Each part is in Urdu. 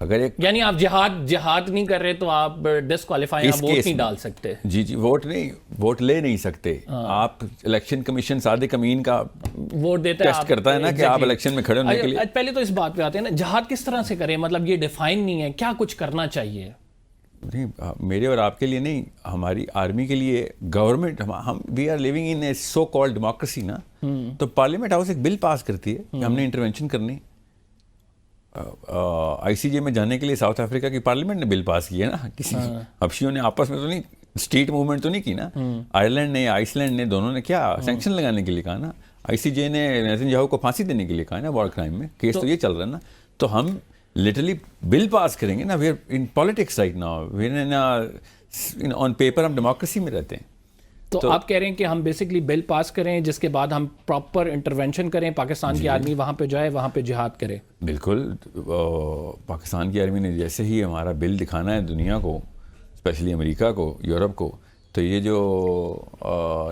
اگر ایک یعنی آپ جہاد نہیں کر رہے تو آپ ڈسکوالیفائی ووٹ نہیں ڈال سکتے. جی ووٹ لے نہیں سکتے. آپ الیکشن کمیشن صادق امین کا ووٹ دیتا ہے, ٹیسٹ کرتا ہے نا کہ آپ الیکشن میں کھڑے ہونے کے لیے. پہلے تو اس بات پہ آتے ہیں نا, جہاد کس طرح سے کریں, مطلب یہ ڈیفائن نہیں ہے, کیا کچھ کرنا چاہیے؟ نہیں, میرے اور آپ کے لیے نہیں, ہماری آرمی کے لیے گورنمنٹ, ہم we are living in a so called democracy نا, تو پارلیمنٹ ہاؤس ایک بل پاس کرتی ہے کہ ہم نے انٹرونشن کرنی. آئی سی جے میں جانے کے لیے ساؤتھ افریقہ کی پارلیمنٹ نے بل پاس کیا نا, کسی حبشیوں نے آپس میں تو نہیں, اسٹریٹ موومنٹ تو نہیں کی نا. آئرلینڈ نے, آئس لینڈ نے, دونوں نے کیا سینکشن لگانے کے لیے کہا نا. آئی سی جے نے نیتن یاہو کو پھانسی دینے کے لیے کہا نا وار کرائم میں, کیس تو یہ چل رہا ہے نا. تو ہم لٹرلی بل پاس کریں گے نا, we are in politics right now, we are on paper ہم ڈیموکریسی میں رہتے ہیں. تو آپ کہہ رہے ہیں کہ ہم بیسکلی بل پاس کریں جس کے بعد ہم پراپر انٹرونشن کریں, پاکستان کی آرمی وہاں پہ جائے, وہاں پہ جہاد کرے. بالکل, پاکستان کی آرمی نے جیسے ہی ہمارا بل دکھانا ہے دنیا کو, اسپیشلی امریکہ کو, یورپ کو, تو یہ جو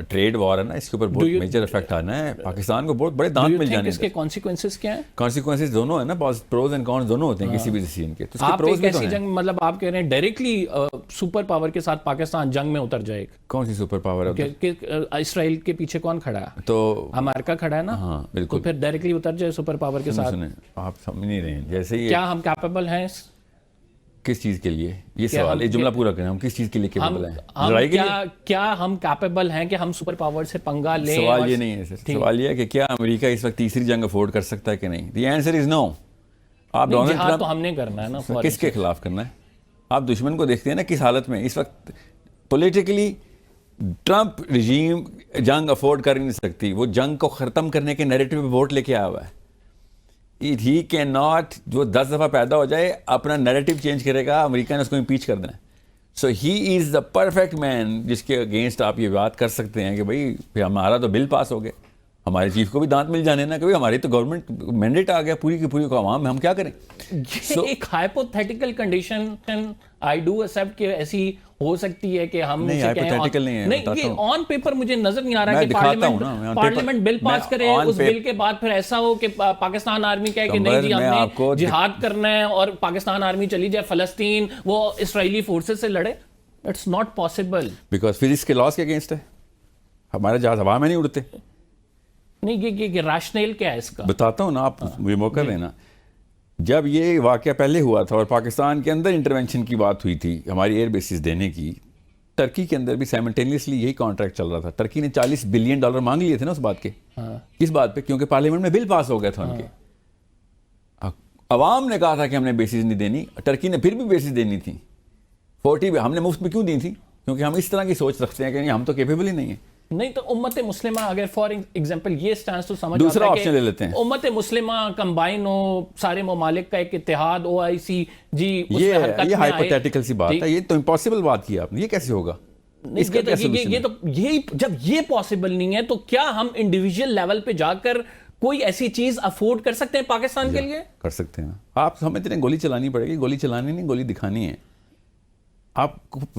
ٹریڈ وار ہے نا, اس کے اوپر بہت میجر افیکٹ آنا ہے. پاکستان کو بہت بڑے دانت مل جانے. اس کے کانسیکوینسز کیا ہیں؟ کانسیکوینسز دونوں ہیں نا, پروز اینڈ کونس دونوں ہوتے ہیں کسی بھی ڈیسیژن کے. تو آپ ایک ایسی جنگ, مطلب آپ کہہ رہے ہیں ڈائریکٹلی سپر پاور کے ساتھ پاکستان جنگ میں اتر جائے گا. کون سی سپر پاور ہے؟ اسرائیل کے پیچھے کون کھڑا ہے؟ تو امریکہ کھڑا ہے نا. ہاں بالکل. تو پھر ڈائریکٹلی اتر جائے سپر پاور کے ساتھ. آپ سمجھ نہیں رہے ہیں جیسے یہ, کیا ہم کیپیبل ہیں کس چیز کے لیے؟ یہ سوال, یہ جملہ پورا کریں, ہم کس چیز کے لیے کیپیبل ہیں؟ لڑائی کے لیے؟ کیا ہم کیپیبل ہیں کہ ہم سپر پاور سے پنگا لیں؟ سوال یہ نہیں ہے سر, سوال یہ ہے کہ کیا امریکہ اس وقت تیسری جنگ افورڈ کر سکتا ہے کہ نہیں. دی آنسر از نو. آپ ڈونلڈ ٹرمپ تو ہم نے کرنا ہے نا, کس کے خلاف کرنا ہے؟ آپ دشمن کو دیکھتے ہیں نا کس حالت میں اس وقت. پولیٹیکلی ٹرمپ رجیم جنگ افورڈ کر نہیں سکتی, وہ جنگ کو ختم کرنے کے نیریٹو پہ ووٹ لے کے آیا ہوا ہے. ہی کین ناٹ, جو 10 دفعہ پیدا ہو جائے اپنا نیریٹو چینج کرے گا, امریکہ نے اس کو امپیچ کر دینا ہے. سو ہی از دا پرفیکٹ مین جس کے اگینسٹ آپ یہ بات کر سکتے ہیں کہ بھائی پھر ہمارا تو بل پاس ہو گیا, ہمارے چیف کو بھی دانت مل جانے نا کہ ہماری تو گورنمنٹ مینڈیٹ آ گیا پوری کی پوری کو عوام میں, ہم کیا کریں. ایک hypothetical condition I do accept کہ ایسی ہو سکتی ہے کہ ہم نہیں, ہائپوتھیٹیکل نہیں ہے. یہ آن پیپر مجھے نظر نہیں آ رہا کہ پارلیمنٹ بل پاس کرے, اس بل کے بعد پھر ایسا ہو کہ پاکستان آرمی کہے کہ نہیں جی ہم نے جہاد کرنا ہے اور پاکستان آرمی چلی جائے فلسطین, وہ اسرائیلی فورسز سے لڑے. It's not possible, because physics کے لاس کے اگینسٹ ہے. ہمارے جہاز ہوا میں نہیں اڑتے. نہیں, یہ ریشنل کیا ہے اس کا بتاتا ہوں نا, آپ مجھے موقع دینا. جب یہ واقعہ پہلے ہوا تھا اور پاکستان کے اندر انٹرونشن کی بات ہوئی تھی ہماری ایئر بیسز دینے کی, ٹرکی کے اندر بھی سائملٹینیسلی یہی کانٹریکٹ چل رہا تھا. ٹرکی نے $40 بلین مانگ لیے تھے نا اس بات کے. کس بات پہ؟ کیونکہ پارلیمنٹ میں بل پاس ہو گیا تھا ان کے. عوام نے کہا تھا کہ ہم نے بیسز نہیں دینی, ٹرکی نے پھر بھی بیسز دینی تھی. 40 ہم نے مفت میں کیوں دی تھی؟ کیونکہ ہم اس طرح کی سوچ رکھتے ہیں کہ نہیں ہم تو کیپیبل ہی نہیں ہیں. نہیں تو امت مسلمہ اگر فار ایگزامپل یہ سٹانس تو سمجھ دوسرا آپشن لے لیتے ہیں, امت مسلمہ کمبائن ہو, سارے ممالک کا ایک اتحاد, OIC جی یہ ہائپوتھیٹیکل سی بات ہے, یہ تو امپاسبل بات کی آپ نے. یہ کیسے ہوگا؟ جب یہ پاسبل نہیں ہے تو کیا ہم انڈیویجول لیول پہ جا کر کوئی ایسی چیز افورڈ کر سکتے ہیں پاکستان کے لیے؟ کر سکتے ہیں. آپ سمجھتے ہیں گولی چلانی پڑے گی, گولی چلانی نہیں, گولی دکھانی ہے. آپ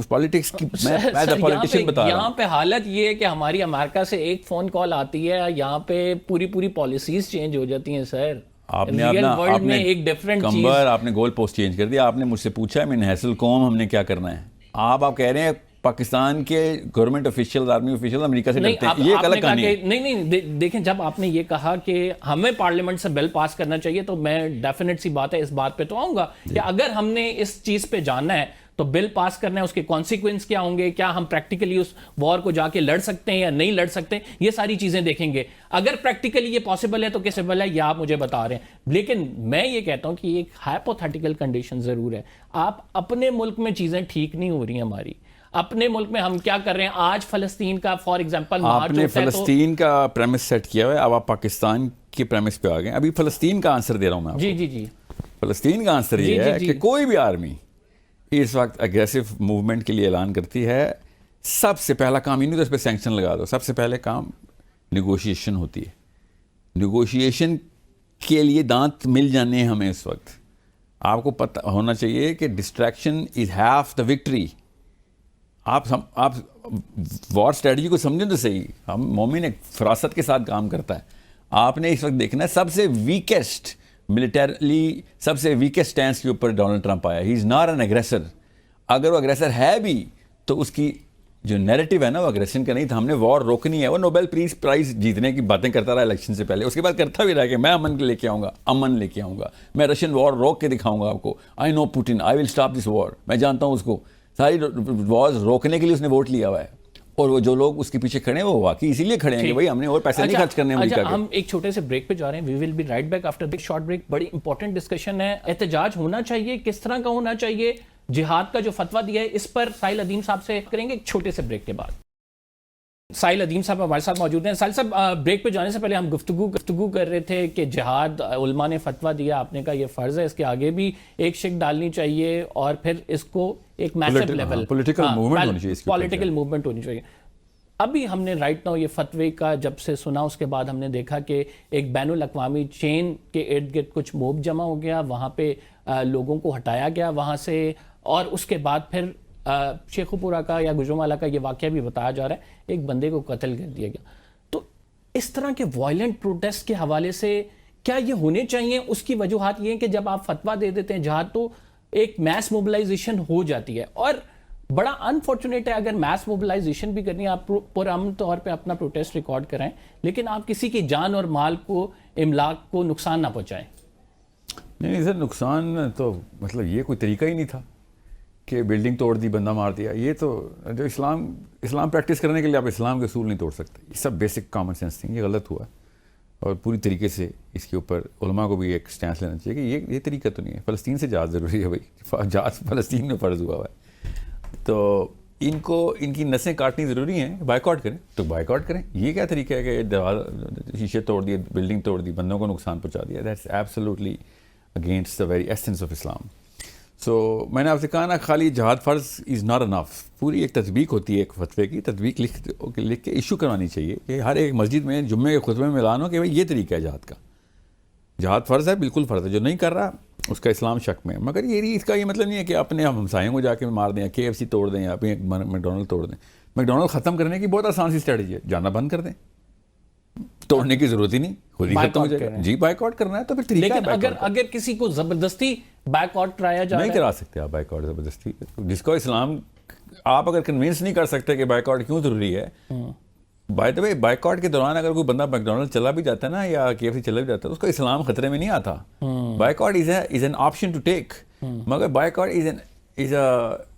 پالیٹکس کی, میں پولیٹیشین بتا رہا ہوں. یہاں پہ حالت یہ ہے کہ ہماری امریکہ سے ایک فون کال آتی ہے, یہاں پہ پوری پالیسیز چینج ہو جاتی ہیں سر. آپ نے ایک ڈیفرنٹ کمبر, آپ نے گول پوسٹ چینج کر دیا. آپ نے مجھ سے پوچھا ہے من حیث القوم ہم نے کیا کرنا ہے. آپ کہہ رہے ہیں پاکستان کے گورنمنٹ آفیشیل, آرمی آفیشیل امریکہ سے ڈرتے ہیں. یہ ایک الگ کہانی ہے. نہیں, دیکھیں جب آپ نے یہ کہا کہ ہمیں پارلیمنٹ سے بل پاس کرنا چاہیے تو میں ڈیفینیٹ سی بات ہے اس بات پہ تو آؤں گا کہ اگر ہم نے اس چیز پہ جانا ہے تو بل پاس کرنا ہے, اس کے کانسیکوینس کیا ہوں گے, کیا ہم پریکٹیکلی اس وار کو جا کے لڑ سکتے ہیں یا نہیں لڑ سکتے, یہ ساری چیزیں دیکھیں گے. اگر پریکٹیکلی یہ پاسبل ہے تو کیسے ہے یہ آپ مجھے بتا رہے ہیں. لیکن میں یہ کہتا ہوں کہ ایک ہائپوتھیٹیکل کنڈیشن ضرور ہے. آپ اپنے ملک میں چیزیں ٹھیک نہیں ہو رہی ہیں ہماری. اپنے ملک میں ہم کیا کر رہے ہیں آج فلسطین کا فار ایگزامپل آپ نے فلسطین کا پریمس سیٹ کیا ہوا ہے, اب آپ پاکستان کے پریمس پہ آ گئے. ابھی فلسطین کا آنسر دے رہا ہوں میں آپ کو. جی فلسطین کا آنسر یہ ہے کہ کوئی بھی آرمی اس وقت اگریسو موومنٹ کے لیے اعلان کرتی ہے, سب سے پہلا کام یہ نہیں تو اس پہ سینکشن لگا دو. سب سے پہلے کام نیگوشیشن ہوتی ہے. نیگوشیشن کے لیے دانت مل جانے ہیں ہمیں اس وقت. آپ کو پتہ ہونا چاہیے کہ destruction is half the victory. آپ وار اسٹریٹجی کو سمجھیں تو صحیح. ہم مومن ایک فراست کے ساتھ کام کرتا ہے. آپ نے اس وقت دیکھنا ہے سب سے ویکسٹ ملیٹرلی سب سے ویکسٹ سٹینس کے اوپر ڈونلڈ ٹرمپ آیا. ہی از ناٹ این اگریسر. اگر وہ اگریسر ہے بھی تو اس کی جو نیریٹو ہے نا وہ اگریشن کا نہیں تھا. ہم نے وار روکنی ہے. وہ نوبیل پیس پرائز جیتنے کی باتیں کرتا رہا الیکشن سے پہلے, اس کے بعد کرتا بھی رہا کہ میں امن لے کے آؤں گا, امن لے کے آؤں گا, میں رشین وار روک کے دکھاؤں گا آپ کو. I know Putin, I will stop this war. میں جانتا ہوں اس کو. ساری وارز روکنے کے لیے اس نے ووٹ لیا ہوا ہے. اور وہ جو لوگ اس کے پیچھے کھڑے ہیں وہ واقعی اسی لیے کھڑے ہیں کہ بھائی ہم نے اور پیسے نہیں خرچ کرنے امریکہ کے. ہم ایک چھوٹے سے بریک پہ جا رہے ہیں. We will be right back after this short break. بڑی امپورٹنٹ ڈسکشن ہے. احتجاج ہونا چاہیے, کس طرح کا ہونا چاہیے, جہاد کا جو فتویٰ دیا ہے اس پر ساحل ادیم صاحب سے کریں گے ایک چھوٹے سے بریک کے بعد. ساحل ادیم صاحب ہمارے ساتھ موجود ہیں. ساحل صاحب, بریک پہ جانے سے پہلے ہم گفتگو کر رہے تھے کہ جہاد علماء نے فتویٰ دیا, آپ نے کہا یہ فرض ہے, اس کے آگے بھی ایک شک ڈالنی چاہیے اور پھر اس کو ایک میسو لیول پولیٹیکل موومنٹ ہونی چاہیے. ابھی ہم نے رائٹ ناؤ یہ فتوے کا جب سے سنا اس کے بعد ہم نے دیکھا کہ ایک بین الاقوامی چین کے ارد گرد کچھ موب جمع ہو گیا, وہاں پہ لوگوں کو ہٹایا گیا وہاں سے, اور اس کے بعد پھر شیخو پورہ کا یا گجرانوالہ کا یہ واقعہ بھی بتایا جا رہا ہے, ایک بندے کو قتل کر دیا گیا. تو اس طرح کے وائلنٹ پروٹیسٹ کے حوالے سے کیا یہ ہونے چاہیے؟ اس کی وجوہات یہ ہیں کہ جب آپ فتویٰ دے دیتے ہیں جہاد تو ایک میس موبلائزیشن ہو جاتی ہے, اور بڑا انفارچونیٹ ہے اگر میس موبلائزیشن بھی کرنی ہے, آپ پرامن طور پہ اپنا پروٹیسٹ ریکارڈ کرائیں لیکن آپ کسی کی جان اور مال کو, املاک کو نقصان نہ پہنچائیں. نہیں سر, نقصان تو مطلب یہ کوئی طریقہ ہی نہیں تھا کہ بلڈنگ توڑ دی, بندہ مار دیا. یہ تو جو اسلام پریکٹس کرنے کے لیے آپ اسلام کے اصول نہیں توڑ سکتے. یہ سب بیسک کامن سینس تھنگ, یہ غلط ہوا اور پوری طریقے سے اس کے اوپر علماء کو بھی ایک سٹینس لینا چاہیے کہ یہ طریقہ تو نہیں ہے. فلسطین سے جہاد ضروری ہے بھائی, جہاد فلسطین میں فرض ہوا ہے, تو ان کی نسیں کاٹنی ضروری ہیں. بائیکاٹ کریں تو بائیکاٹ کریں. یہ کیا طریقہ ہے کہ شیشے توڑ دیے, بلڈنگ توڑ دی, بندوں کو نقصان پہنچا دیا؟ That's absolutely against the very essence of Islam. So میں نے آپ سے کہا نا, خالی جہاد فرض از ناٹ انف. پوری ایک تطبیق ہوتی ہے ایک فتوے کی, تطبیق لکھ کے ایشو کروانی چاہیے کہ ہر ایک مسجد میں جمعے کے خطبے میں اعلان ہو کہ بھائی یہ طریقہ ہے جہاد کا. جہاد فرض ہے, بالکل فرض ہے. جو نہیں کر رہا اس کا اسلام شک میں. مگر اس کا یہ مطلب نہیں ہے کہ اپنے ہمسایوں کو جا کے مار دیں, KFC توڑ دیں, یا اپنے میکڈونلڈ توڑ دیں. میکڈونلڈ ختم کرنے کی بہت آسان سی اسٹریٹجی ہے, جانا بند کر دیں, توڑنے کی ضرورت ہی نہیں, خود ہی ختم ہو جائے گا. جی بائیک آؤٹ کرنا ہے تو پھر طریقہ ہے. لیکن اگر کسی کو زبردستی بائیک آؤٹ کرایا جائے, نہیں کرا سکتے آپ بائیک آؤٹ زبردستی. جس کو اسلام آپ اگر کنوینس نہیں کر سکتے کہ بائیک آؤٹ کیوں ضروری ہے, by the way bike out کے دوران اگر کوئی بندہ میکڈونلڈ چلا بھی جاتا ہے نا, یا KFC چلا بھی جاتا ہے, اس کا اسلام خطرے میں نہیں آتا. Back out is an option to take. مگر بائیک آؤٹ از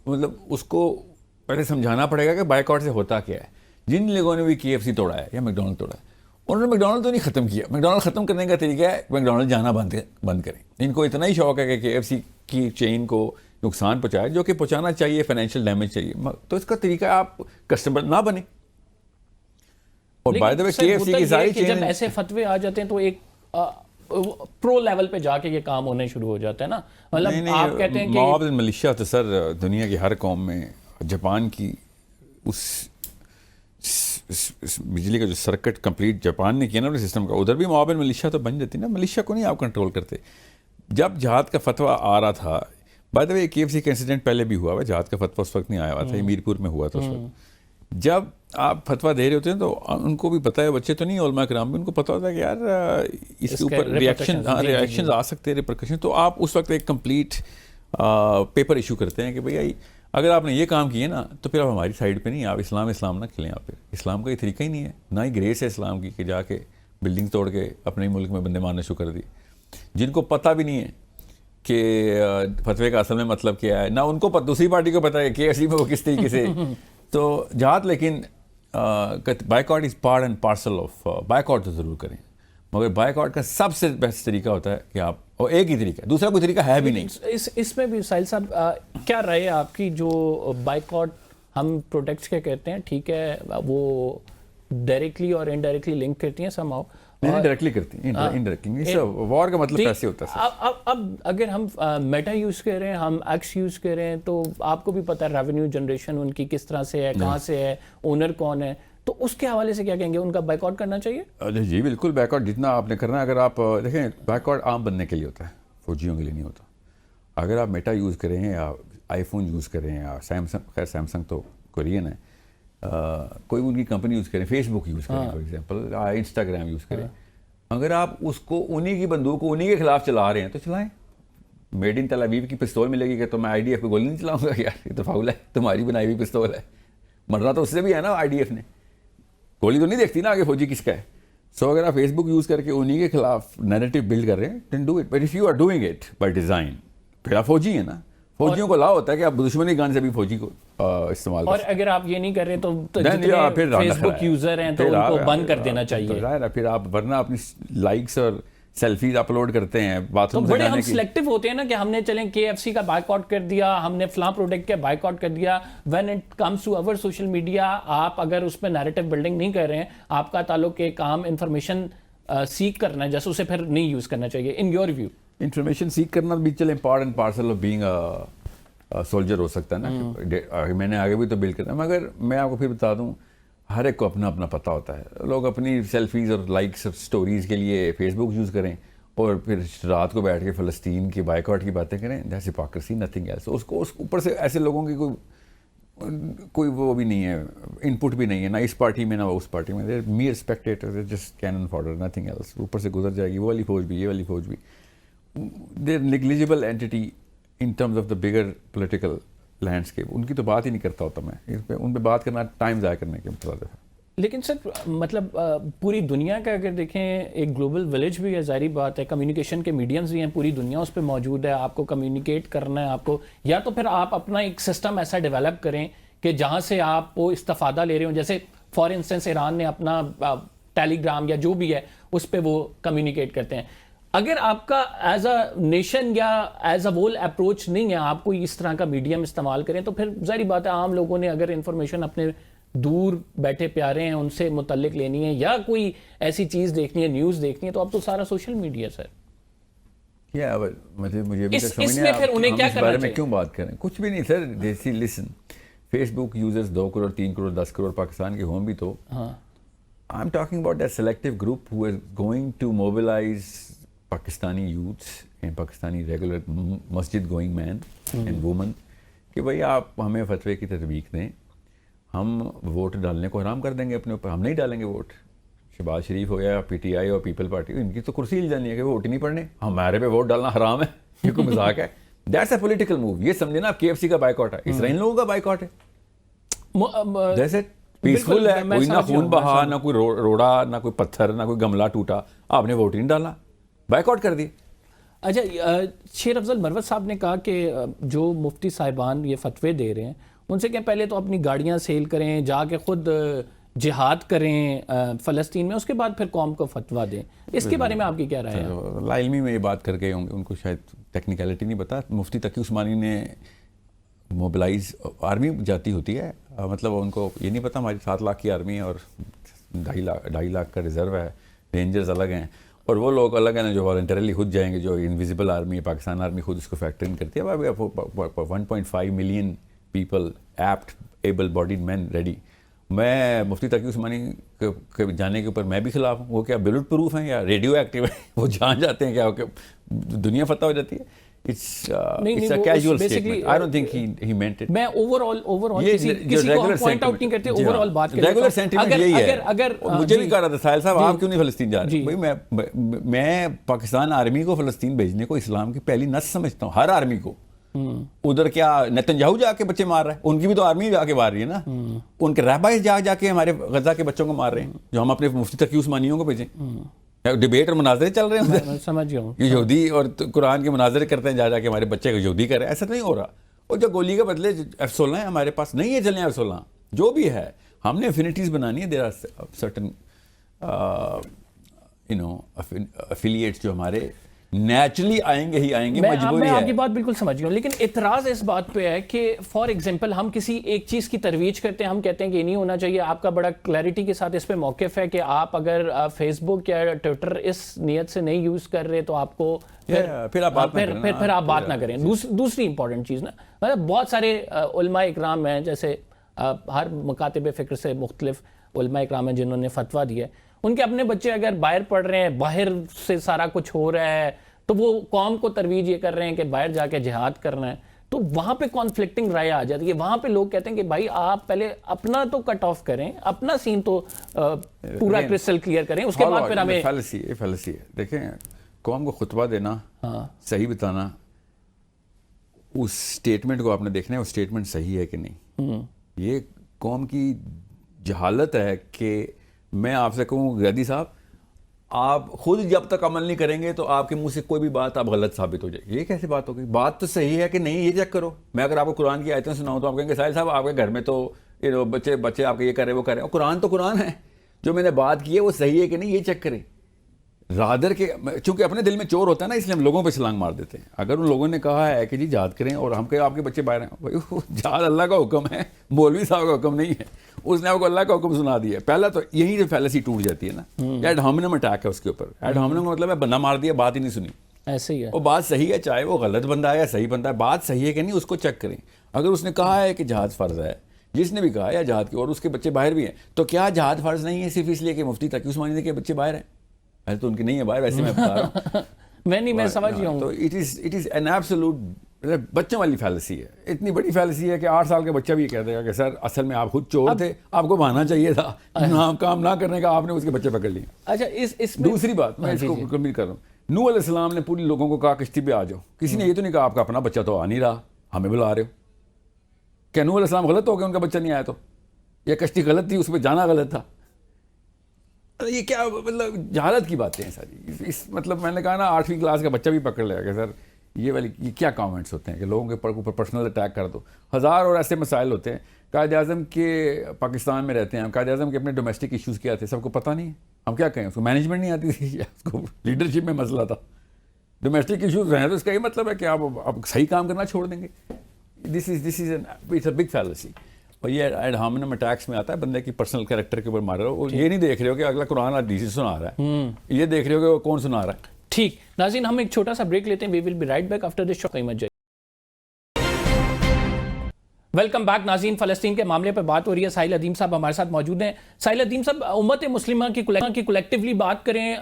مطلب اس کو پہلے سمجھانا پڑے گا کہ بائیک آؤٹ سے ہوتا کیا ہے. جن لوگوں نے بھی KFC توڑا ہے یا میکڈونلڈ توڑا ہے, انہوں نے میکڈونلڈ تو نہیں ختم کیا. میکڈونلڈ ختم کرنے کا طریقہ ہے میکڈونلڈ جانا بند کریں. ان کو اتنا ہی شوق ہے کہ KFC کی چین کو نقصان پہنچائے, جو کہ پہنچانا چاہیے, فائنینشیل ڈیمیج چاہیے, تو اس کا طریقہ آپ کسٹمر نہ بنے. اور بائی دا وے KFC کی ساری چین, جب ایسے فتوے آ جاتے ہیں تو ایک پرو لیول پہ جا کے یہ کام ہونے شروع ہو جاتا ہے نا. مطلب آپ کہتے ہیں کہ مواب ملیشیا تو سر دنیا کی ہر قوم میں, جاپان کی اس بجلی کا جو سرکٹ کمپلیٹ جاپان نے کیا نا اپنے سسٹم کا, ادھر بھی مواب ملیشیا تو بن جاتی نا. ملیشیا کو نہیں آپ کنٹرول کرتے. جب جہاد کا فتویٰ آ رہا تھا, بائی دا وے KFC کا انسیڈنٹ پہلے بھی ہوا ہے, جہاد کا فتویٰ اس وقت نہیں آیا ہوا تھا, یہ میرپور میں ہوا تھا اس وقت. جب آپ فتویٰ دے رہے ہوتے ہیں تو ان کو بھی پتہ ہے, بچے تو نہیں, علماء کرام بھی ان کو پتہ ہوتا ہے کہ یار اس کے اوپر ریئیکشنز آ سکتے ہیں, ریپرکشن. تو آپ اس وقت ایک کمپلیٹ پیپر ایشو کرتے ہیں کہ بھئی اگر آپ نے یہ کام کیے نا تو پھر آپ ہماری سائڈ پہ نہیں, آپ اسلام نہ کھلیں. آپ پھر اسلام کا یہ طریقہ ہی نہیں ہے, نہ ہی گریس ہے اسلام کی کہ جا کے بلڈنگ توڑ کے اپنے ملک میں بندے مارنے شروع کر دی, جن کو پتہ بھی نہیں ہے کہ فتوے کا اصل میں مطلب کیا ہے. نہ ان کو دوسری پارٹی کو پتہ ہے کہ KFC میں وہ کس طریقے سے تو جہاد. لیکن bike out is part and parcel of, bike out تو ضرور کریں, مگر بائیک آؤٹ کا سب سے بیسٹ طریقہ ہوتا ہے کہ آپ, اور ایک ہی طریقہ, دوسرا کوئی طریقہ ہے بھی نہیں. اس میں بھی ساحل صاحب کیا رائے آپ کی؟ جو بائیک آؤٹ ہم پروٹیکٹس کے کہتے ہیں, ٹھیک ہے, وہ ڈائریکٹلی اور انڈائریکٹلی لنک کرتی ہیں سماؤ, ڈائریکٹلی کرتی ہیں, انڈائریکٹلی. وار کا مطلب ایسے ہوتا ہے. اب اگر ہم میٹا یوز کریں, ہم ایکس یوز کریں, تو آپ کو بھی پتہ ہے ریونیو جنریشن ان کی کس طرح سے ہے, کہاں سے ہے, اونر کون ہے, تو اس کے حوالے سے کیا کہیں گے, ان کا بائیک آؤٹ کرنا چاہیے؟ جی بالکل, بائیک آؤٹ جتنا آپ نے کرنا ہے. اگر آپ دیکھیں, بائیک آؤٹ عام بننے کے لیے ہوتا ہے, فوجیوں کے لیے نہیں ہوتا. اگر آپ میٹا یوز کریں یا آئی فون یوز کریں یا سیمسنگ, خیر سیمسنگ تو کورین ہے, کوئی ان کی کمپنی یوز کریں, فیس بک یوز کریں فار ایگزامپل, انسٹاگرام یوز کریں, اگر آپ اس کو انہی کی بندوق کو انہی کے خلاف چلا رہے ہیں تو چلائیں. میڈ ان تل ابیب کی پستول ملے گی کہ تو میں آئی ڈی ایف کو گولی نہیں چلاؤں گا یار, یہ تو فاؤل ہے, تمہاری بنائی ہوئی پستول ہے. مرنا تو اس سے بھی ہے نا آئی ڈی ایف نے, گولی تو نہیں دیکھتی نا آگے فوجی کس کا ہے. سو اگر آپ فیس بک یوز کر کے انہی کے خلاف نیریٹو بلڈ کر رہے ہیں then do it, but if you are doing it by design پھر آپ فوجی ہیں نا. فوجیوں کو لا ہوتا ہے کہ آپ دشمنی گان سے بھی فوجی کو استعمال اور اگر آپ یہ نہیں کر رہے تو جتنے فیس بک یوزر ہیں تو ان کو بند کر دینا چاہیے. پھر آپ ورنہ اپنی لائکس اور سیلفیز اپلوڈ کرتے ہیں باتھ روم سے بڑے جانے ہم کی. سلیکٹیو ہوتے ہیں نا کہ ہم نے چلیں KFC کا بائیک آؤٹ کر دیا, ہم نے فلاں پروڈکٹ کا بائیک آؤٹ کر دیا. When it comes to over social media, آپ اگر اس پہ نیریٹو بلڈنگ نہیں کر رہے ہیں, آپ کا تعلق ایک عام انفارمیشن سیک کرنا ہے, جیسے اسے پھر نہیں یوز کرنا چاہیے in your view. Information seek کرنا بھی چلیں part and parcel of being soldier ہو سکتا ہے نا. میں نے آگے بھی تو بلڈ کرنا, مگر میں آپ کو پھر بتا دوں ہر ایک کو اپنا اپنا پتہ ہوتا ہے. لوگ اپنی سیلفیز اور لائکس اور سٹوریز کے لیے فیس بک یوز کریں اور پھر رات کو بیٹھ کے فلسطین کی بائیک آؤٹ کی باتیں کریں. That's hypocrisy, nothing else. اس کو اس اوپر سے ایسے لوگوں کی کوئی وہ بھی نہیں ہے, ان پٹ بھی نہیں ہے, نہ اس پارٹی میں نہ اس پارٹی میں. They're mere spectator, just cannon fodder, nothing else. اوپر سے گزر جائے گی وہ والی فوج بھی, یہ والی فوج بھی. They're negligible entity in terms of the bigger political landscape. ان کی تو بات ہی نہیں کرتا ہوتا میں, ان پہ بات کرنا ٹائم ضائع کرنے کے مترادف ہے. لیکن سر مطلب پوری دنیا کا اگر دیکھیں ایک گلوبل ولیج بھی ہے, ظاہری بات ہے, کمیونیکیشن کے میڈیمز بھی ہیں, پوری دنیا اس پہ موجود ہے. آپ کو کمیونیکیٹ کرنا ہے, آپ کو یا تو پھر آپ اپنا ایک سسٹم ایسا ڈیولپ کریں کہ جہاں سے آپ وہ استفادہ لے رہے ہوں. جیسے فار انسٹنس ایران نے اپنا ٹیلی گرام یا جو بھی ہے اس پہ وہ کمیونیکیٹ کرتے ہیں. اگر آپ کا ایز اے نیشن یا ایز اے وول اپروچ نہیں ہے, آپ کوئی اس طرح کا میڈیم استعمال کریں, تو پھر ظاہری بات ہے عام لوگوں نے اگر انفارمیشن اپنے دور بیٹھے پیارے ہیں ان سے متعلق لینی ہے یا کوئی ایسی چیز دیکھنی ہے, نیوز دیکھنی ہے, تو اب تو سارا سوشل میڈیا سر. کیا مجھے ابھی تک سمجھ اس نہیں میں پھر انہیں کیا اس کرنا بارے میں چاہیے؟ کیوں بات کریں. کچھ بھی نہیں سر. دیسی listen, Facebook users 2 crore 3 crore 10 crore Pakistan کے ہوں بھی تو I am talking about that selective group who is going to mobilise Pakistani youths and Pakistani regular مسجد گوئنگ مین اینڈ وومن کہ بھائی آپ ہمیں فتوے کی تطبیق دیں, ہم ووٹ ڈالنے کو حرام کر دیں گے اپنے اوپر, ہم نہیں ڈالیں گے ووٹ. شہباز شریف ہو گیا, PTI اور پیپل پارٹی, ان کی تو کرسی ہل جانی ہے کہ ووٹ ہی نہیں پڑنے, ہمارے پہ ووٹ ڈالنا حرام ہے. یہ کوئی مذاق ہے. That's a political move. یہ سمجھے نا آپ KFC کا بائیک آؤٹ ہے, اسرائیل لوگوں کا بائیک آؤٹ ہے. جیسے پیسفل ہے, کوئی نہ خون بہا, نہ کوئی روڑا, نہ کوئی پتھر, نہ کوئی گملہ ٹوٹا, آپ نے ووٹ ہی نہیں ڈالا, بائیک آؤٹ کر دی. اچھا, شیر افضل مروت صاحب نے کہا کہ جو مفتی صاحبان یہ فتوے دے رہے ہیں ان سے کہ پہلے تو اپنی گاڑیاں سیل کریں, جا کے خود جہاد کریں فلسطین میں, اس کے بعد پھر قوم کو فتویٰ دیں. اس کے بارے میں آپ کی کیا رائے ہے؟ لا علمی میں یہ بات کر گئے ہوں گے, ان کو شاید ٹیکنیکلٹی نہیں پتا. مفتی تقی عثمانی نے موبلائز آرمی جاتی ہوتی ہے, مطلب ان کو یہ نہیں پتا ہماری 7 لاکھ کی آرمی ہے اور 2.5 لاکھ کا ریزرو ہے, رینجرز الگ ہیں, اور وہ لوگ الگ ہیں جو والنٹریلی خود جائیں گے, جو انویزیبل آرمی ہے, پاکستان آرمی خود اس کو فیکٹر ان کرتی ہے. 1.5 million people apt able bodied men ready. میں مفتی تقی عثمانی کے جانے کے اوپر میں بھی خلاف ہوں. وہ کیا بلٹ پروف ہیں یا ریڈیو ایکٹیو ہیں, وہ جان جاتے ہیں کیا دنیا فتح ہو جاتی ہے. It's a casual statement. I don't think he meant it. میں overall کسی کو ہم point out نہیں کرتے, overall بات کرتے ہیں. Regular sentiment یہی ہے. مجھے بھی کہہ رہا تھا ساحل صاحب, آپ کیوں نہیں فلسطین جا رہے؟ بھائی میں پاکستان آرمی کو فلسطین بھیجنے کو اسلام کی پہلی نس سمجھتا ہوں, ہر آرمی کو. ادھر کیا نیتنیاہو جا کے بچے مار رہا ہے, ان کی بھی تو آرمی جا کے مار رہی ہے نا. ان کے رہبائے جا کے ہمارے غزہ کے بچوں کو مار رہے ہیں, جو ہم اپنے مفتی تقی عثمانیوں کو بھیجیں. ڈیبیٹ اور مناظرے چل رہے ہیں, سمجھ گیا ہوں, یہودی اور قرآن کے مناظرے کرتے ہیں جا کے ہمارے بچے کو یہودی کر رہے ہیں. ایسا نہیں ہو رہا. اور جو گولی کے بدلے F-16 ہیں ہمارے پاس نہیں ہے, چلیں F-16 جو بھی ہے, ہم نے افینٹیز بنانی ہے. دیر آر سرٹن افیلیٹس جو ہمارے نیچرلی آئیں گے ہی آئیں گے, مجبوری ہے. میں آپ کی بات بالکل سمجھ گیا ہوں, لیکن اعتراض اس بات پہ ہے کہ فار ایگزامپل ہم کسی ایک چیز کی ترویج کرتے ہیں, ہم کہتے ہیں کہ یہ نہیں ہونا چاہیے. آپ کا بڑا کلیئرٹی کے ساتھ اس پہ موقف ہے کہ آپ اگر فیس بک یا ٹویٹر اس نیت سے نہیں یوز کر رہے تو آپ کو پھر آپ بات نہ کریں. دوسری امپورٹنٹ چیز نا, مطلب بہت سارے علماء اکرام ہیں, جیسے ہر مکاتب فکر سے مختلف علماء اکرام ہیں جنہوں نے فتویٰ دیا ہے. ان کے اپنے بچے اگر باہر پڑھ رہے ہیں, باہر سے سارا کچھ ہو رہا ہے, تو وہ قوم کو ترویج یہ کر رہے ہیں کہ باہر جا کے جہاد کرنا ہے. تو وہاں پہ کانفلکٹنگ رائے آ جاتی ہے. وہاں پہ لوگ کہتے ہیں کہ بھائی آپ پہلے اپنا تو کٹ آف کریں, اپنا سین تو پورا کرسٹل کلیئر کریں, اس کے بعد پھر ہمیں فیلسی ہے. دیکھیں قوم کو خطبہ دینا, صحیح بتانا, اس سٹیٹمنٹ کو آپ نے دیکھنا ہے وہ سٹیٹمنٹ صحیح ہے کہ نہیں. یہ قوم کی جہالت ہے کہ میں آپ سے کہوں گیدی صاحب آپ خود جب تک عمل نہیں کریں گے تو آپ کے منہ سے کوئی بھی بات آپ غلط ثابت ہو جائے گی. یہ کیسے بات ہوگی؟ بات تو صحیح ہے کہ نہیں یہ چیک کرو. میں اگر آپ کو قرآن کی آیتیں سناؤں تو آپ کہیں گے ساحل صاحب آپ کے گھر میں تو بچے آپ کے یہ کر رہے وہ کر رہے ہیں. قرآن تو قرآن ہے, جو میں نے بات کی ہے وہ صحیح ہے کہ نہیں یہ چیک کریں. رادر کے چونکہ اپنے دل میں چور ہوتا ہے نا, اس لیے ہم لوگوں پہ چھلانگ مار دیتے ہیں. اگر ان لوگوں نے کہا ہے کہ جی جہاد کریں اور ہم کہ آپ کے بچے باہر ہیں, بھائی جہاد اللہ کا حکم ہے, مولوی صاحب کا حکم نہیں ہے. اس نے آپ کو اللہ کا حکم سنا دیا. پہلا تو یہی جو فیلسی ٹوٹ جاتی ہے نا, ایڈ ہومنم اٹیک ہے اس کے اوپر. ایڈ ہومنم کا مطلب ہے بندہ مار دیا, بات ہی نہیں سنی. ایسے ہی ہے. وہ بات صحیح ہے, چاہے وہ غلط بندہ ہے یا صحیح بندہ ہے, بات صحیح ہے کہ نہیں اس کو چیک کریں. اگر اس نے کہا ہے کہ جہاد فرض ہے, جس نے بھی کہا ہے جہاد کی, اور اس کے بچے باہر بھی ہیں, تو کیا جہاد فرض نہیں ہے صرف اس لیے کہ مفتی تقی عثمانی کے بچے باہر ہیں؟ ایسے تو ان کے نہیں ہے باہر, ویسے میں بتا رہا ہوں. میں سمجھ گیا ہوں. تو اٹ از این ایبسولوٹ بچوں والی فیلسی ہے. اتنی بڑی فیلسی ہے کہ 8 سال کا بچہ بھی کہہ دے گا کہ سر اصل میں آپ خود چور تھے, آپ کو بہانا چاہیے تھا, کام نہ کرنے کا, آپ نے اس کے بچے پکڑ لیے. اچھا اس میں دوسری بات میں اس کو کمپلیٹ کر رہا ہوں. نوح علیہ السلام نے پوری لوگوں کو کہا کشتی پہ آ جاؤ. کسی نے یہ تو نہیں کہا آپ کا اپنا بچہ تو آ نہیں رہا, ہمیں بلا رہے ہو. کیا نوح علیہ السلام غلط ہو گیا ان کا بچہ نہیں آیا تو, یا کشتی غلط تھی, اس پہ جانا غلط تھا؟ یہ کیا مطلب جہالت کی باتیں ہیں ساری. اس مطلب میں نے کہا نا 8ویں کلاس کا بچہ بھی پکڑ لے گا کہ سر یہ والی یہ کیا کامنٹس ہوتے ہیں کہ لوگوں کے اوپر پرسنل اٹیک کر دو. ہزار اور ایسے مسائل ہوتے ہیں. قائد اعظم کے پاکستان میں رہتے ہیں, قائد اعظم کے اپنے ڈومیسٹک ایشوز کیا تھے سب کو پتہ نہیں ہے. ہم کیا کہیں, اس کو مینجمنٹ نہیں آتی تھی یا اس کو لیڈرشپ میں مسئلہ تھا؟ ڈومیسٹک ایشوز ہیں تو اس کا یہ مطلب ہے کہ آپ صحیح کام کرنا چھوڑ دیں گے. دس از اٹس اے بگ فیلسی. اور یہ ایڈ ہومنم اٹیکس میں آتا ہے, بندے کی پرسنل کریکٹر کے اوپر مار رہا ہو. یہ نہیں دیکھ رہے ہو کہ اگلا قرآن حدیث سنا رہا ہے, یہ دیکھ رہے ہو کہ وہ کون سنا رہا ہے. ٹھیک ناظرین, ہم ایک چھوٹا سا بریک لیتے ہیں. We will be right back after this short. قیمت جائے. ویلکم بیک ناظرین. فلسطین کے معاملے پہ بات ہو رہی ہے. ساحل ادیم صاحب ہمارے ساتھ موجود ہیں. ساحل ادیم صاحب, امت مسلمہ کی کولیکٹیولی بات کریں,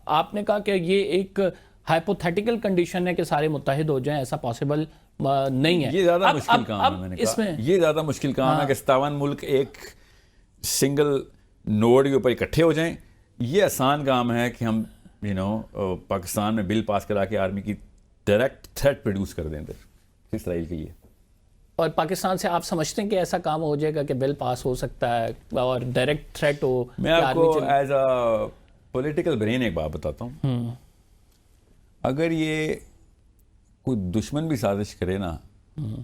آپ نے کہا کہ یہ ایک ہائپوتھیٹیکل کنڈیشن ہے کہ سارے متحد ہو جائیں, ایسا پاسبل نہیں ہے. یہ زیادہ مشکل کام ہے. میں نے کہا یہ زیادہ مشکل کام ہے کہ 57 ملک ایک سنگل نوڈ کے اوپر اکٹھے ہو جائیں. یہ آسان کام ہے کہ ہم پاکستان میں بل پاس کرا کے آرمی کی ڈائریکٹ تھریٹ پروڈیوس کر دیں ادھر اسرائیل کے لیے. اور پاکستان سے آپ سمجھتے ہیں کہ ایسا کام ہو جائے گا کہ بل پاس ہو سکتا ہے اور ڈائریکٹ تھریٹ ہو؟ میں آپ کو ایز اے پولیٹیکل برین ایک بات بتاتا ہوں. اگر یہ کوئی دشمن بھی سازش کرے نا,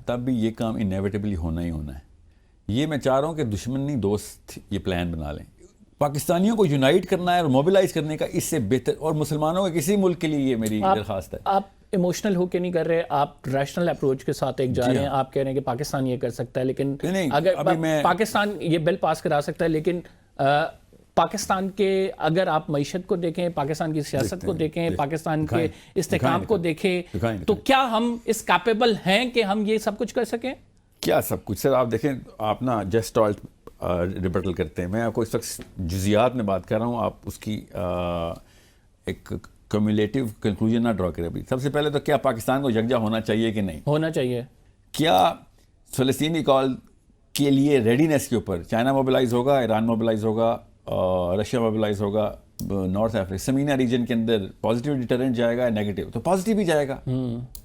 تب بھی یہ کام انیویٹیبلی ہونا ہی ہونا ہے. یہ میں چاہ رہا ہوں کہ دشمن نہیں دوست یہ پلان بنا لیں. پاکستانیوں کو یونائٹ کرنا ہے اور موبلائز کرنے کا اس سے بہتر, اور مسلمانوں کے کسی ملک کے لیے یہ میری درخواست ہے. آپ ایموشنل ہو کے نہیں کر رہے, آپ ریشنل اپروچ کے ساتھ ایک جا رہے ہیں. آپ کہہ رہے ہیں کہ پاکستان یہ کر سکتا ہے, لیکن اگر پاکستان یہ بل پاس کرا سکتا ہے, لیکن پاکستان کے اگر آپ معیشت کو دیکھیں, پاکستان کی سیاست کو دیکھیں, پاکستان کے استحکام کو دیکھیں, تو کیا ہم اس کیپیبل ہیں کہ ہم یہ سب کچھ کر سکیں؟ کیا سب کچھ؟ سر آپ دیکھیں, آپ نا جسٹ ریبٹل کرتے ہیں. میں آپ کو اس وقت جزیات میں بات کر رہا ہوں, آپ اس کی ایک کمیولیٹیو کنکلوژن نہ ڈرا کریں. ابھی سب سے پہلے تو کیا پاکستان کو یکجا ہونا چاہیے کہ نہیں ہونا چاہیے؟ کیا فلسطینی کال کے لیے ریڈینیس کے اوپر چائنا موبلائز ہوگا, ایران موبلائز ہوگا, رشیا موبلائز ہوگا, نارتھ افریقہ سمینا ریجن کے اندر پازیٹیو ڈیٹرنٹ جائے گا, نیگیٹو تو پازیٹیو ہی جائے گا.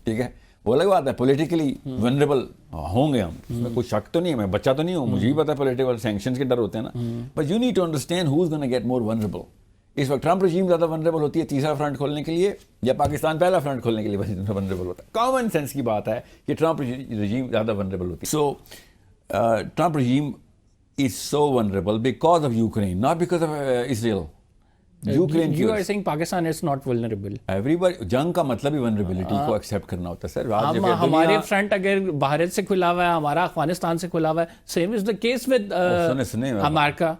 ٹھیک ہے, وہ الگ بات ہے. پولیٹیکلی ونریبل ہوں گے ہم, اس میں کوئی شک تو نہیں ہے. میں بچہ تو نہیں ہوں, مجھے بھی پتا ہے پولیٹیکل سینکشنز کے ڈر ہوتے ہیں نا. But you need to understand who is gonna get more vulnerable. اس وقت ٹرمپ رجیم زیادہ ونریبل ہوتی ہے تیسرا فرنٹ کھولنے کے لیے, یا پاکستان پہلا فرنٹ کھولنے کے لیے ونریبل ہوتا ہے؟ کامن سینس کی بات ہے کہ ٹرمپ رجیم زیادہ ونریبل ہوتی ہے. So Trump regime is so vulnerable because of Ukraine, not because of Israel. Ukraine you are saying Pakistan is not vulnerable. Everybody, جنگ کا مطلب ہی vulnerability کو accept کرنا ہوتا ہے سر. ہمارے فرنٹ اگر بھارت سے کھلا ہوا ہے, ہمارا افغانستان سے کھلا ہوا ہے, same is the case with امریکہ.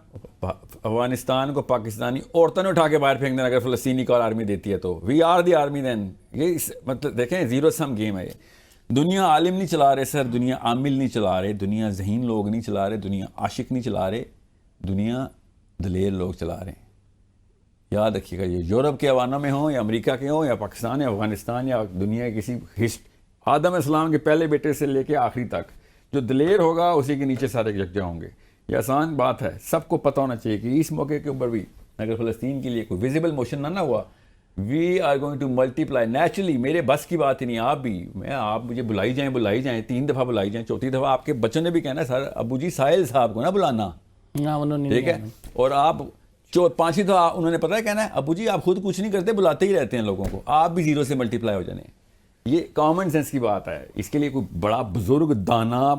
افغانستان کو پاکستانی عورتوں نے اٹھا کے باہر پھینک دینا اگر فلسطینی کال آرمی دیتی ہے تو. we are the army then. یہ مطلب دیکھیں زیرو سم گیم ہے یہ. دنیا عالم نہیں چلا رہے سر, دنیا عامل نہیں چلا رہے, دنیا ذہین لوگ نہیں چلا رہے, دنیا عاشق نہیں چلا رہے, دنیا دلیر لوگ چلا رہے ہیں. یاد رکھیے گا, یہ یورپ کے عوانوں میں ہوں یا امریکہ کے ہوں یا پاکستان یا افغانستان یا دنیا کے کسی آدم علیہ السلام کے پہلے بیٹے سے لے کے آخری تک جو دلیر ہوگا اسی کے نیچے سارے یکجا ہوں گے. یہ آسان بات ہے, سب کو پتہ ہونا چاہیے کہ اس موقع کے اوپر بھی اگر فلسطین کے لیے کوئی ویزیبل موشن نہ ہوا, we are going to multiply naturally. میرے بس کی بات ہی نہیں, آپ مجھے بلائی جائیں 3 دفعہ بلائی جائیں, 4تھی دفعہ آپ کے بچوں نے بھی کہنا ہے سر ابو جی ساحل صاحب کو نہ بلانا, ٹھیک ہے, اور آپ 5ویں دفعہ انہوں نے پتہ ہے کہنا ہے ابو جی آپ خود کچھ نہیں کرتے, بلاتے ہی رہتے ہیں لوگوں کو, آپ بھی 0 سے ملٹیپلائی ہو جانے. یہ کامن سینس کی بات ہے. اس کے لیے کوئی بڑا بزرگ دانا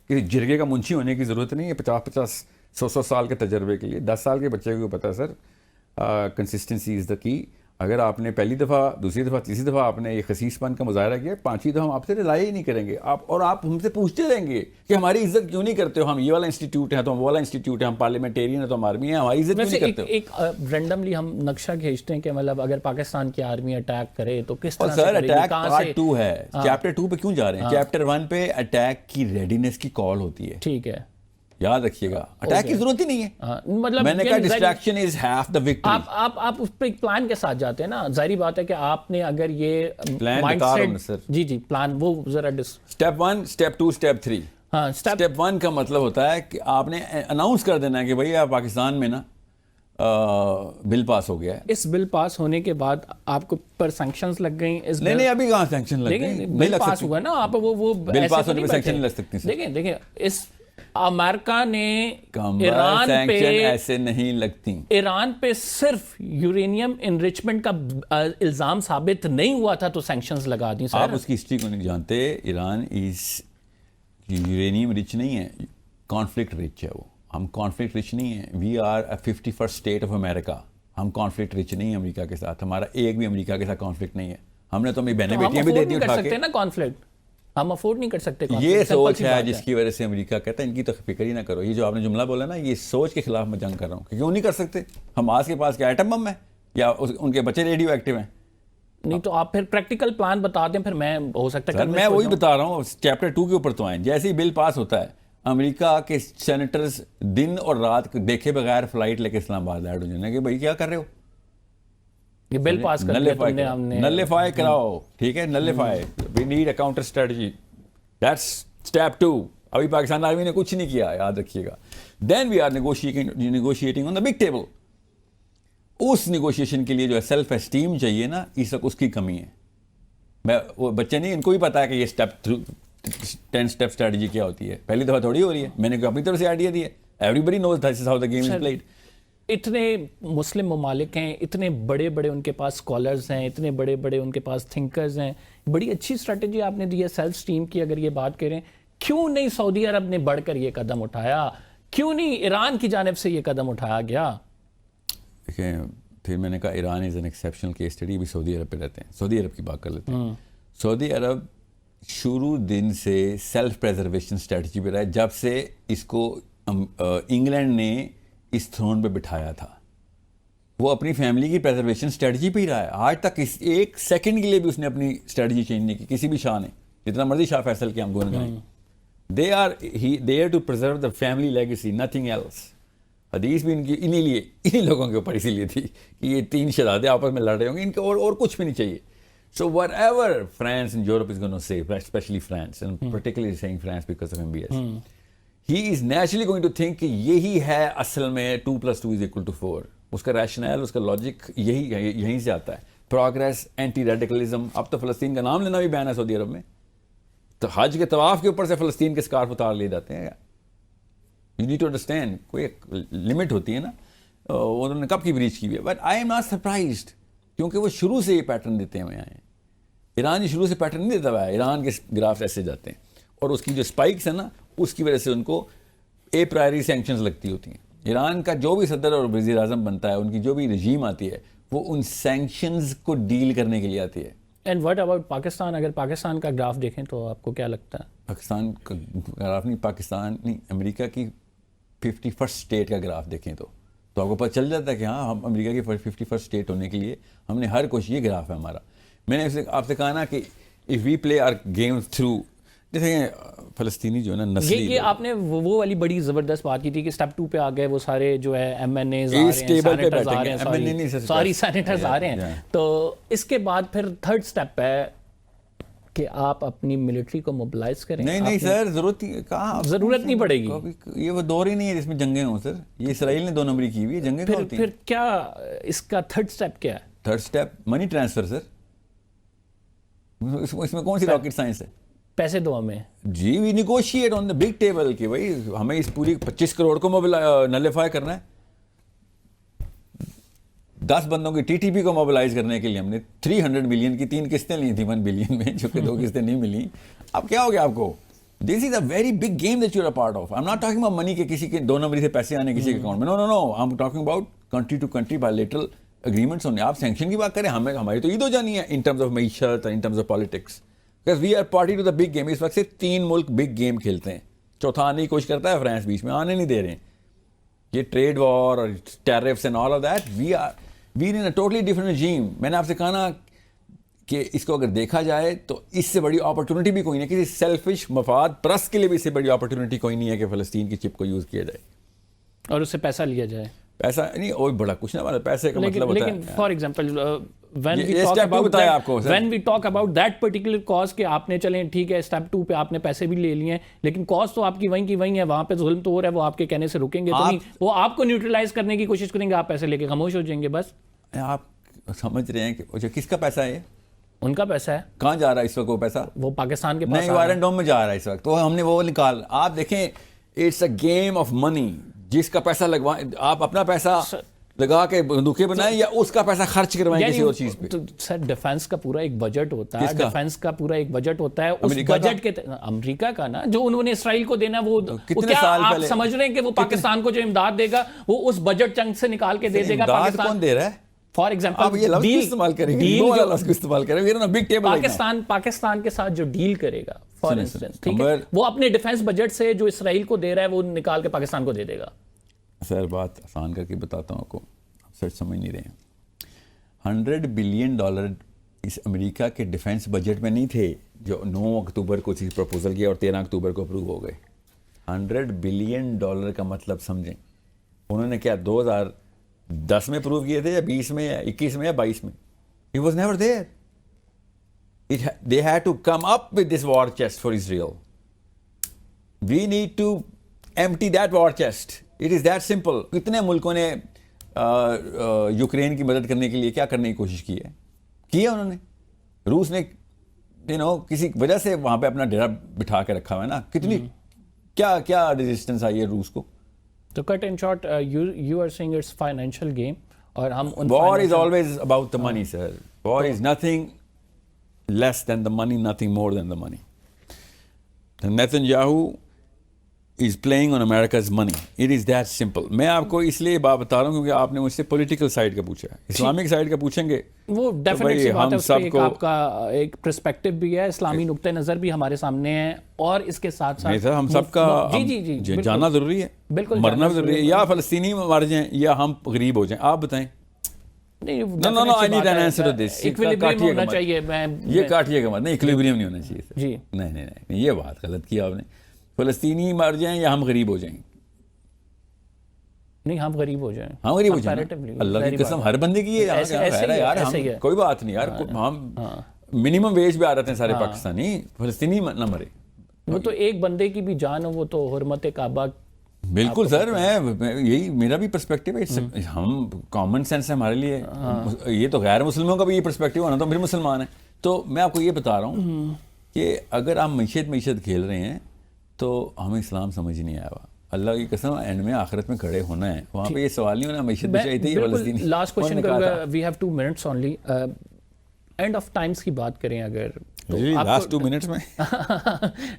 کسی جرگے کا منشی ہونے کی ضرورت نہیں ہے. 50-100 سال کے تجربے کے لیے 10 سال کے بچے کو پتہ ہے سر, کنسسٹنسی از دا کی. اگر آپ نے پہلی دفعہ, دوسری دفعہ, تیسری دفعہ آپ نے یہ خسیس پن کا مظاہرہ کیا, 5ویں دفعہ ہم آپ سے رضائی ہی نہیں کریں گے. اور آپ ہم سے پوچھتے رہیں گے کہ ہماری عزت کیوں نہیں کرتے ہو, ہم یہ والا انسٹیٹیوٹ ہے تو ہم والا انسٹیٹیوٹ ہے, ہم پارلیمنٹیرین ہے تو ہم آرمی ہے, ہماری عزت کیوں نہیں کرتے ہو. ایک رینڈملی ہم نقشہ کھینچتے ہیں کہ مطلب اگر پاکستان کی آرمی اٹیک کرے تو کس طرح سے سر کرے گی, اٹیک کہاں پارٹ 2 ہے, چیپٹر 2 پہ کیوں جا رہے ہیں. چیپٹر 1 پہ اٹیک کی ریڈینس کی کال ہوتی ہے, ٹھیک ہے, یاد رکھیے گا. اٹیک کی ضرورت ہی نہیں ہے, مطلب میں نے کہا distraction is half the victory. آپ اس پہ ایک پلان کے ساتھ جاتے ہیں نا, ظاہری بات ہے کہ آپ نے اگر یہ پلان بتا رہا ہوں سر, جی پلان وہ ذرا اسٹیپ 1, اسٹیپ 2, اسٹیپ 3. ہاں, اسٹیپ 1 کا مطلب ہوتا ہے کہ آپ نے اناؤنس کر دینا ہے کہ بھائی پاکستان میں نا بل پاس ہو گیا ہے. اس بل پاس ہونے کے بعد آپ کو پر سینکشنز لگ گئیں. نہیں ابھی کہاں سینکشن لگ گئے, بل پاس ہوا نا, آپ وہ بل پاس ہونے پہ سینکشن نہیں لگ سکتی. دیکھیں اس امریکہ نے ایران پہ ایسے نہیں لگتی. ایران پہ صرف یورینیم انریچمنٹ کا الزام ثابت نہیں ہوا تھا تو سینکشنز لگا دیں. آپ اس کی ہسٹری کو نہیں جانتے. ایران یورینیم رچ نہیں ہے, کانفلکٹ رچ ہے. وہ ہم کانفلکٹ رچ نہیں ہیں. We are 51st state of America. ہم کانفلکٹ رچ نہیں ہیں امریکہ کے ساتھ. ہمارا ایک بھی امریکہ کے ساتھ کانفلکٹ نہیں ہے. ہم نے تو اپنی بہنیں بیٹیاں بھی دے دی اٹھا کے. کانفلکٹ ہم افورڈ نہیں کر سکتے. یہ سوچ ہے جس کی وجہ سے امریکہ کہتا ہے ان کی تو فکر ہی نہ کرو. یہ جو آپ نے جملہ بولا نا, یہ سوچ کے خلاف میں جنگ کر رہا ہوں. کیوں نہیں کر سکتے؟ حماس کے پاس کیا ایٹم بم ہے یا ان کے بچے ریڈیو ایکٹیو ہیں؟ نہیں تو آپ پھر پریکٹیکل پلان بتا دیں, پھر میں ہو سکتا ہے میں وہی بتا رہا ہوں. چیپٹر 2 کے اوپر تو آئیں. جیسے ہی بل پاس ہوتا ہے, امریکہ کے سینیٹرز دن اور رات دیکھے بغیر فلائٹ لے کے اسلام آباد لائٹ ہو جانے کہ بھائی کیا کر رہے ہو, یہ بل پاس کر دیا تم نے, ہم نے نلیفائی کراؤ. ٹھیک ہے, nullify. We need a counter strategy. That's step 2. ابھی پاکستان آرمی نے کچھ نہیں کیا, یاد رکھیے گا. Then we are negotiating on the big table. اس نیگوشیشن کے لیے جو ہے سیلف اسٹیم چاہیے نا, اس وقت اس کی کمی ہے. میں وہ بچے نہیں, ان کو بھی پتا ہے کہ یہ اسٹیپ 10 اسٹیپ اسٹریٹجی کیا ہوتی ہے. پہلی دفعہ تھوڑی ہو رہی ہے, میں نے اپنی طرف سے آئیڈیا دی ہے. Everybody knows this is how the game is played. اتنے مسلم ممالک ہیں, اتنے بڑے بڑے ان کے پاس اسکالرز ہیں, اتنے بڑے بڑے ان کے پاس تھنکرز ہیں. بڑی اچھی اسٹریٹجی آپ نے دی ہے سیلف اسٹیم کی. اگر یہ بات کریں, کیوں نہیں سعودی عرب نے بڑھ کر یہ قدم اٹھایا, کیوں نہیں ایران کی جانب سے یہ قدم اٹھایا گیا؟ دیکھیں, پھر میں نے کہا Iran is an exceptional case study. بھی سعودی عرب پہ رہتے ہیں, سعودی عرب کی بات کر لیتے ہیں. سعودی عرب شروع دن سے سیلف پریزرویشن اسٹریٹجی پہ رہا ہے, جب سے اس کو انگلینڈ نے اس تھرون پہ بٹھایا تھا. وہ اپنی فیملی کی پریزرویشن اسٹریٹجی پہ ہی رہا ہے آج تک. ایک سیکنڈ کے لیے بھی اس نے اپنی اسٹریٹجی چینج نہیں کی, کسی بھی شاہ نے, جتنا مرضی شاہ فیصل کے ہم گن گائیں. They are there to preserve the family legacy, nothing else. حدیث بھی ان کی انہی لوگوں کے اوپر اسی لیے تھی کہ یہ 3 شہزادے آپس میں لڑ رہے ہوں گے, ان کے اور کچھ بھی نہیں چاہیے. So whatever France and Europe is going to say, especially France, and particularly saying France because of MBS, he is naturally going to think کہ یہی ہے اصل میں 2 + 2 = 4. اس کا ریشنل, اس کا لاجک یہیں سے آتا ہے. Progress, anti radicalism. اب تو فلسطین کا نام لینا بھی بین ہے سعودی عرب میں. تو حج کے طواف کے اوپر سے فلسطین کے اسکارف اتار لیے جاتے ہیں. یو نیڈ ٹو انڈرسٹینڈ, کوئی ایک لمٹ ہوتی ہے نا. انہوں نے کب کی بریچ کی ہوئی ہے. But I am not surprised, کیونکہ وہ شروع سے یہ پیٹرن دیتے ہوئے آئے ہیں. ایران شروع سے پیٹرن نہیں دیتا ہوا ہے. ایران کے گراف ایسے جاتے ہیں, اور اس کی جو اسپائکس ہیں نا, اس کی وجہ سے ان کو اے پرائری سینکشنز لگتی ہوتی ہیں. ایران کا جو بھی صدر اور وزیر اعظم بنتا ہے, ان کی جو بھی رجیم آتی ہے, وہ ان سینکشنز کو ڈیل کرنے کے لیے آتی ہے. And what about Pakistan? اگر پاکستان کا گراف دیکھیں تو آپ کو کیا لگتا ہے؟ پاکستان کا گراف نہیں, پاکستان نہیں, امریکہ کی 51st اسٹیٹ کا گراف دیکھیں تو آپ کو پتہ چل جاتا ہے کہ ہاں, ہم امریکہ کی 51st اسٹیٹ ہونے کے لیے ہم نے ہر کوشش, یہ گراف ہے ہمارا. میں نے آپ سے کہا نا کہ if we play our game through, جیسے فلسطینی جو ہے نا نسلی, یہ آپ نے وہ والی بڑی زبردست بات کی تھی کہ اسٹیپ 2 پہ آ گئے وہ سارے جو ہے ایم این ایز آ رہے ہیں, سینیٹرز آ رہے ہیں, ساری سینیٹرز آ رہے ہیں. تو اس کے بعد پھر 3rd اسٹیپ ہے کہ آپ اپنی ملٹری کو موبلائز کریں؟ نہیں سر، ضرورت نہیں پڑے گی. یہ وہ دور ہی نہیں ہے جس میں جنگیں ہوں سر. یہ اسرائیل نے 2 نمبری کی ہوئی ہے، جنگیں کیا ہوتی ہیں؟ پھر کیا اس کا تھرڈ سٹیپ کیا ہے؟ Third step money transfer sir. اس میں کون سی راکٹ سائنس ہے؟ پیسے دو ہمیں. جی we negotiate on the big table کہ بھائی ہمیں اس پوری 25 کروڑ کو نلیفائی کرنا ہے. 10 بندوں کی ٹی ٹی پی کو موبلائز کرنے کے لیے ہم نے 300 ملین کی 3 قسطیں لی تھیں 1 بلین میں، جو کہ 2 قسطیں نہیں ملی. اب کیا ہو گیا آپ کو؟ This is a very big game that you are part of. I am not talking about money کہ کسی کے 2 نمبری سے پیسے آنے کسی کے اکاؤنٹ میں. No I M talking about country to country bilateral agreements ہونے. آپ سینکشن کی بات کریں، ہماری تو عید ہو جانی ہے ان ٹرمز آف معیشت اور in terms of politics. Because we are party to the big game. اس وقت سے 3 ملک بگ گیم کھیلتے ہیں. چوتھا آنے کی کوشش کرتا ہے فرانس، بیچ میں آنے نہیں دے رہے ہیں. یہ ٹریڈ وار اور tariffs and all of that, we in a totally different regime. میں نے آپ سے کہا نا کہ اس کو اگر دیکھا جائے تو اس سے بڑی اپرچونٹی بھی کوئی نہیں. کسی سیلفش مفاد پرست کے لیے بھی اس سے بڑی اپرچونٹی کوئی نہیں ہے کہ فلسطین کی چپ کو یوز کیا جائے اور اس سے پیسہ لیا جائے. پیسہ نہیں، اور بڑا کچھ نہ، پیسے کا مطلب ہوتا ہے. لیکن for example when we talk about that particular cause کہ آپ نے چلیں ٹھیک ہے اسٹیپ 2 پہ آپ نے پیسے بھی لے لیے ہیں، لیکن کاز تو آپ کی وہیں کی وہیں ہے. وہاں پہ ظلم تو ہو رہا ہے، وہ آپ کے کہنے سے رکیں گے تو نہیں، وہ آپ کو نیوٹرلائز کرنے کی کوشش کریں گے. آپ پیسے لے کے خاموش ہو جائیں گے. بس آپ سمجھ رہے ہیں کہ کس کا پیسہ ہے؟ ان کا پیسہ ہے. کہاں جا رہا ہے اس وقت وہ پیسہ؟ وہ پاکستان کے پاس نہیں، وائرن ڈوم میں جا رہا ہے اس وقت. تو ہم نے وہ نکال. آپ دیکھیں it's a game of money. جس کا پیسہ لگوائیں، آپ اپنا پیسہ لگا کے بندوقیں بنائیں یا اس کا پیسہ خرچ کروائیں کسی اور چیز پہ. سر ڈیفنس کا پورا ایک بجٹ ہوتا ہے. ڈیفنس کا پورا ایک بجٹ ہوتا ہے. اس بجٹ کے امریکہ کا نا، جو انہوں نے اسرائیل کو دینا، وہ کیا آپ سمجھ رہے ہیں کہ وہ پاکستان کو جو امداد دے گا وہ اس بجٹ چنک سے نکال کے دے گا؟ پاکستان کون دے رہا ہے؟ فار ایگزامپل پاکستان کے ساتھ جو ڈیل کرے گا فار انسٹنس، ٹھیک ہے، وہ اپنے ڈیفنس بجٹ سے جو اسرائیل کو دے رہا ہے وہ نکال کے پاکستان کو دے دے گا. سر بات آسان کر کے بتاتا ہوں آپ کو، آپ سچ سمجھ نہیں رہے ہیں. $100 بلین اس امریکہ کے ڈیفنس بجٹ میں نہیں تھے جو 9 اکتوبر کو چیز پروپوزل کیا اور 13 اکتوبر کو اپروو ہو گئے. $100 بلین کا مطلب سمجھیں. انہوں نے کیا 2010 میں اپروو کیے تھے یا 20 میں یا 21 میں یا 22 میں؟ It was never there. They had to come up with this war chest for Israel. We need to empty that war chest. It is that simple. کتنے ملکوں نے یوکرین کی مدد کرنے کے لیے کیا کرنے کی کوشش کی ہے انہوں نے. روس نے کسی وجہ سے وہاں پہ اپنا ڈیرا بٹھا کے رکھا ہوا ہے نا. کتنی کیا ریزسٹنس آئی ہے روس کو. تو cut in short you are seeing it's financial game. اور ہم war is always about the money sir. War is nothing less than the money, nothing more than the money. Netanyahu is playing on America's money. It is that simple. میں آپ کو اس لیے بات بتا رہا ہوں کیونکہ آپ نے مجھ سے پولیٹیکل سائیڈ کا پوچھا ہے. اسلامک سائیڈ کا پوچھیں گے وہ ڈیفینیٹلی بات ہے، اس پہ آپ کا ایک پرسپیکٹو بھی ہے، اسلامی نقطہ نظر بھی ہمارے سامنے ہے، اور اس کے ساتھ ساتھ ہم سب کا جانا ضروری ہے، بالکل مرنا ضروری ہے. یا فلسطینی مر جائیں یا ہم غریب ہو جائیں. آپ بتائیں. یہ کاٹیے گا مت. نہیں، ایکولیبریم نہیں ہونا چاہیے. جی نہیں، یہ بات غلط کی آپ نے. فلسطینی مر جائیں یا ہم غریب ہو جائیں. نہیں، ہم غریب ہو جائیں. ہم غریب ہو جائیں. اللہ کی قسم ہر بندے کی ہے یار. کوئی بات نہیں یار، ہم منیمم ویج پہ آ رہے ہیں سارے پاکستانی. فلسطینی نہ مرے. وہ تو ایک بندے کی بھی جان ہو، وہ تو حرمت کعبہ. بالکل سر، میں یہی میرا بھی پرسپیکٹو ہے. ہم کامن سینس ہے ہمارے لیے. یہ تو غیر مسلموں کا بھی یہ پرسپیکٹو ہونا، تو پھر مسلمان ہیں. تو میں آپ کو یہ بتا رہا ہوں کہ اگر آپ معیشت کھیل رہے ہیں تو ہمیں اسلام سمجھ نہیں آیا ہوا. اللہ کی قسم اینڈ میں آخرت میں کھڑے ہونا ہے وہاں پہ. یہ سوال نہیں ہونا معیشت بھی چاہیے تھی. لاسٹ کوشچن کروں گا، we have 2 minutes only. End of times کی بات کریں اگر لاسٹ 2 منٹس میں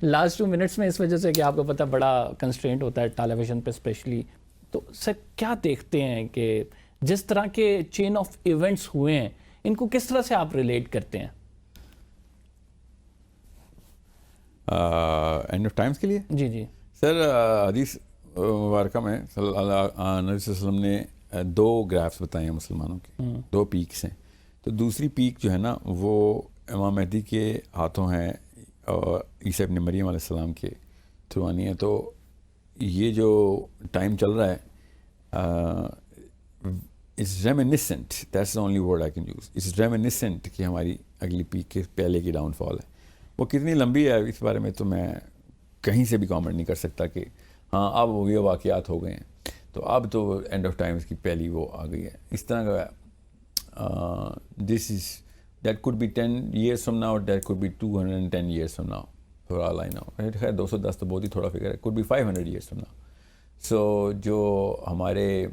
لاسٹ 2 منٹس میں اس وجہ سے کہ آپ کو پتہ بڑا کنسٹرینٹ ہوتا ہے ٹیلی ویژن پہ اسپیشلی. تو سر کیا دیکھتے ہیں کہ جس طرح کے چین آف ایونٹس ہوئے ہیں ان کو کس طرح سے آپ ریلیٹ کرتے ہیں؟ اینڈ آف ٹائمس کے لیے جی سر، حدیث مبارکہ میں صلی اللہ علیہ وسلم نے 2 گرافس بتائے ہیں مسلمانوں کے. 2 پیکس ہیں. تو دوسری پیک جو ہے نا وہ امام مہدی کے ہاتھوں ہے اور عیسیٰ ابن مریم علیہ السلام کے تھرو آنی ہے. تو یہ جو ٹائم چل رہا ہے it's reminiscent. That's the only word I can use. It's reminiscent کہ ہماری اگلی پیک کے پہلے کی ڈاؤن فال ہے. وہ کتنی لمبی ہے اس بارے میں تو میں کہیں سے بھی کامنٹ نہیں کر سکتا کہ ہاں اب وہ یہ واقعات ہو گئے ہیں تو اب تو اینڈ آف ٹائمز کی پہلی وہ آ گئی ہے. اس طرح کا this is that code be 10 years from now, that code be 210 years from now, for all I know. خیر 210 تو بہت ہی تھوڑا فگر ہے, could be 500 years from now. So جو ہمارے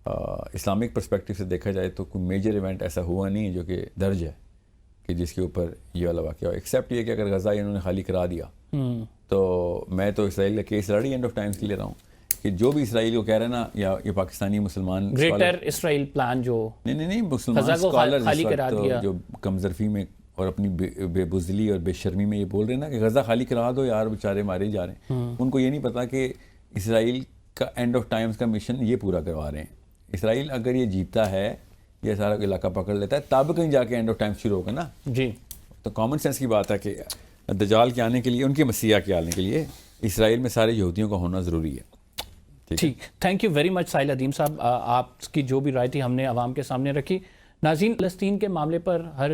اسلامک پرسپیکٹیو سے دیکھا جائے تو کوئی میجر ایونٹ ایسا ہوا نہیں ہے جو کہ درج ہے کہ جس کے اوپر یہ والا واقعہ ہو, ایکسیپٹ یہ کہ اگر غزہ انہوں نے خالی کرا دیا تو میں تو اسرائیل کا کیس لڑی اینڈ آف ٹائمز کے لے رہا ہوں کہ جو بھی اسرائیل کو کہہ رہے ہیں نا, یا یہ پاکستانی مسلمان گریٹر اسرائیل پلان جو نہیں مسلمان اسکالر جو کمزرفی میں اور اپنی بے بزدلی اور بے شرمی میں یہ بول رہے ہیں نا کہ غزہ خالی کرا دو یار, بیچارے مارے جا رہے ہیں, ان کو یہ نہیں پتا کہ اسرائیل کا اینڈ آف ٹائمز کا مشن یہ پورا کروا رہے ہیں. اسرائیل اگر یہ جیتا ہے, یہ سارا علاقہ پکڑ لیتا ہے, تب کہیں جا کے اینڈ آف ٹائمز شروع ہوگا نا. جی تو کامن سینس کی بات ہے کہ دجال کے آنے کے لیے, ان کے مسیح کے آنے کے لیے اسرائیل میں سارے یہودیوں کا ہونا ضروری ہے. ٹھیک, تھینک یو ویری مچ ساحل ادیم صاحب, آپ کی جو بھی رائے تھی ہم نے عوام کے سامنے رکھی. ناظرین, فلسطین کے معاملے پر ہر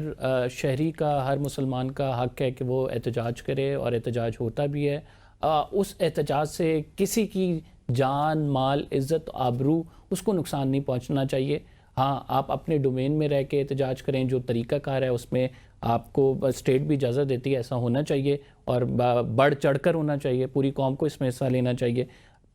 شہری کا, ہر مسلمان کا حق ہے کہ وہ احتجاج کرے, اور احتجاج ہوتا بھی ہے. اس احتجاج سے کسی کی جان, مال, عزت, آبرو اس کو نقصان نہیں پہنچنا چاہیے. ہاں, آپ اپنے ڈومین میں رہ کے احتجاج کریں, جو طریقہ کار ہے اس میں آپ کو اسٹیٹ بھی اجازت دیتی ہے, ایسا ہونا چاہیے اور بڑھ چڑھ کر ہونا چاہیے, پوری قوم کو اس میں حصہ لینا چاہیے.